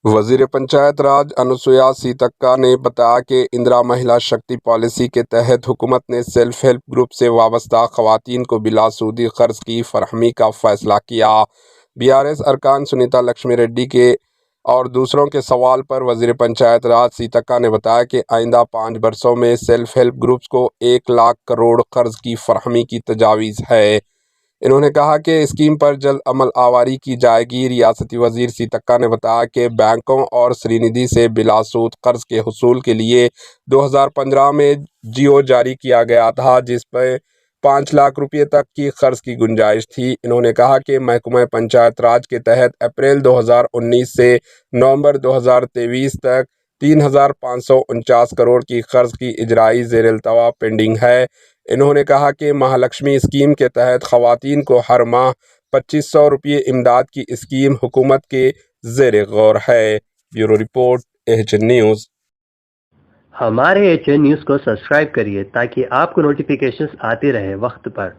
وزیر پنچایت راج انسویا سیتکا نے بتایا کہ اندرا مہیلا شکتی پالیسی کے تحت حکومت نے سیلف ہیلپ گروپ سے وابستہ خواتین کو بلا سودی قرض کی فراہمی کا فیصلہ کیا۔ BRS ارکان سنیتا لکشمی ریڈی کے اور دوسروں کے سوال پر وزیر پنچایت راج سیتکا نے بتایا کہ آئندہ 5 برسوں میں سیلف ہیلپ گروپس کو 1 لاکھ کروڑ قرض کی فراہمی کی تجویز ہے۔ انہوں نے کہا کہ اسکیم پر جلد عمل آوری کی جائے گی۔ ریاستی وزیر سیتکا نے بتایا کہ بینکوں اور سری ندھی سے بلا سود قرض کے حصول کے لیے 2015 میں جیو جاری کیا گیا تھا، جس پہ 5 لاکھ روپے تک کی قرض کی گنجائش تھی۔ انہوں نے کہا کہ محکمہ پنچایت راج کے تحت اپریل 2019 سے نومبر 2023 تک 3,549 کروڑ کی قرض کی اجرائی زیر التوا پینڈنگ ہے۔ انہوں نے کہا کہ مہالکشمی اسکیم کے تحت خواتین کو ہر ماہ 2,500 روپے امداد کی اسکیم حکومت کے زیر غور ہے۔ Bureau report AHN news. ہمارے AHN نیوز کو سبسکرائب کریے تاکہ آپ کو نوٹیفیکیشنز آتی رہے وقت پر۔